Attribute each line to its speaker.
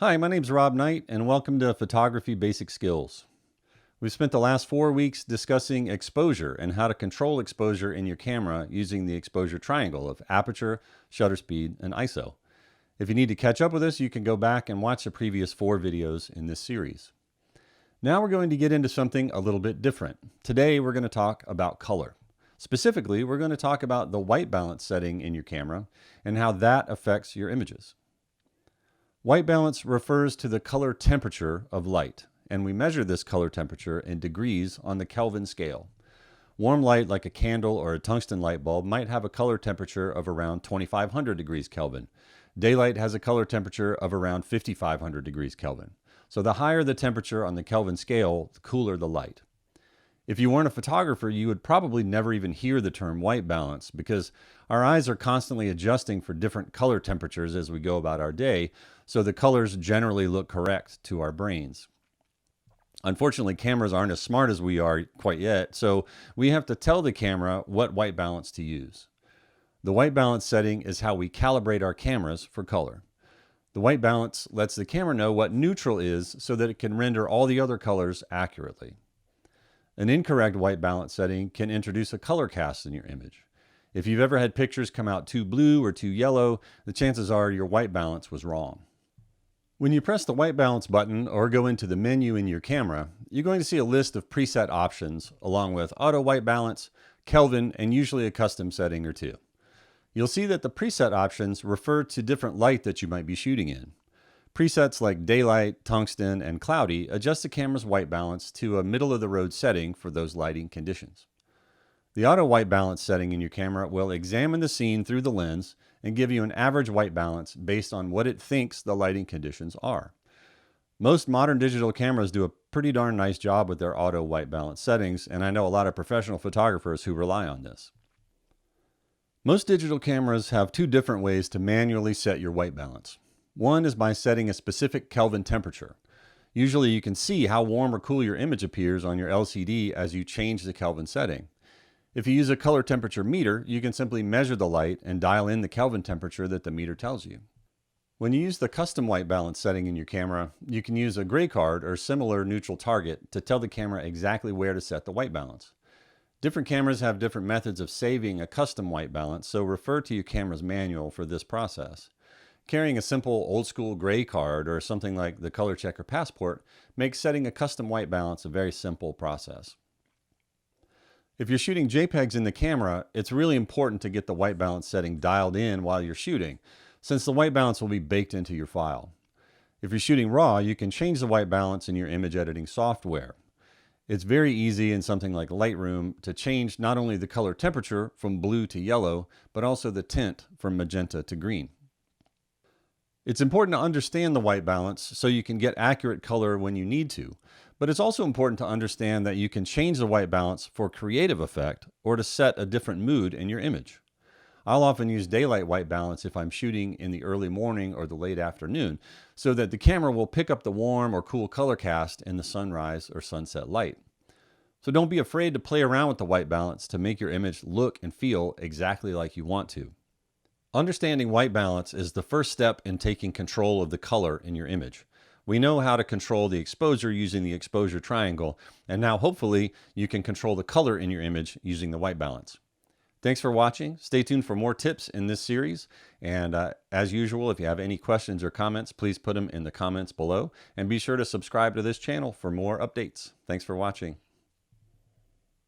Speaker 1: Hi, my name's Rob Knight, and welcome to Photography Basic Skills. We've spent the last 4 weeks discussing exposure and how to control exposure in your camera using the exposure triangle of aperture, shutter speed, and ISO. If you need to catch up with us, you can go back and watch the previous 4 videos in this series. Now we're going to get into something a little bit different. Today we're going to talk about color. Specifically, we're going to talk about the white balance setting in your camera and how that affects your images. White balance refers to the color temperature of light, and we measure this color temperature in degrees on the Kelvin scale. Warm light like a candle or a tungsten light bulb might have a color temperature of around 2500 degrees Kelvin. Daylight has a color temperature of around 5500 degrees Kelvin. So the higher the temperature on the Kelvin scale, the cooler the light. If you weren't a photographer, you would probably never even hear the term white balance because our eyes are constantly adjusting for different color temperatures as we go about our day, so the colors generally look correct to our brains. Unfortunately, cameras aren't as smart as we are quite yet, so we have to tell the camera what white balance to use. The white balance setting is how we calibrate our cameras for color. The white balance lets the camera know what neutral is so that it can render all the other colors accurately. An incorrect white balance setting can introduce a color cast in your image. If you've ever had pictures come out too blue or too yellow, the chances are your white balance was wrong. When you press the white balance button or go into the menu in your camera, you're going to see a list of preset options along with auto white balance, Kelvin, and usually a custom setting or two. You'll see that the preset options refer to different light that you might be shooting in. Presets like daylight, tungsten, and cloudy adjust the camera's white balance to a middle-of-the-road setting for those lighting conditions. The auto white balance setting in your camera will examine the scene through the lens and give you an average white balance based on what it thinks the lighting conditions are. Most modern digital cameras do a pretty darn nice job with their auto white balance settings, and I know a lot of professional photographers who rely on this. Most digital cameras have 2 different ways to manually set your white balance. One is by setting a specific Kelvin temperature. Usually you can see how warm or cool your image appears on your LCD as you change the Kelvin setting. If you use a color temperature meter, you can simply measure the light and dial in the Kelvin temperature that the meter tells you. When you use the custom white balance setting in your camera, you can use a gray card or similar neutral target to tell the camera exactly where to set the white balance. Different cameras have different methods of saving a custom white balance, so refer to your camera's manual for this process. Carrying a simple old-school gray card or something like the Color Checker Passport makes setting a custom white balance a very simple process. If you're shooting JPEGs in the camera, it's really important to get the white balance setting dialed in while you're shooting, since the white balance will be baked into your file. If you're shooting RAW, you can change the white balance in your image editing software. It's very easy in something like Lightroom to change not only the color temperature from blue to yellow, but also the tint from magenta to green. It's important to understand the white balance so you can get accurate color when you need to, but it's also important to understand that you can change the white balance for creative effect or to set a different mood in your image. I'll often use daylight white balance if I'm shooting in the early morning or the late afternoon, so that the camera will pick up the warm or cool color cast in the sunrise or sunset light. So don't be afraid to play around with the white balance to make your image look and feel exactly like you want to. Understanding white balance is the first step in taking control of the color in your image. We know how to control the exposure using the exposure triangle, and now hopefully you can control the color in your image using the white balance. Thanks for watching. Stay tuned for more tips in this series, and as usual, if you have any questions or comments, please put them in the comments below, and be sure to subscribe to this channel for more updates. Thanks for watching.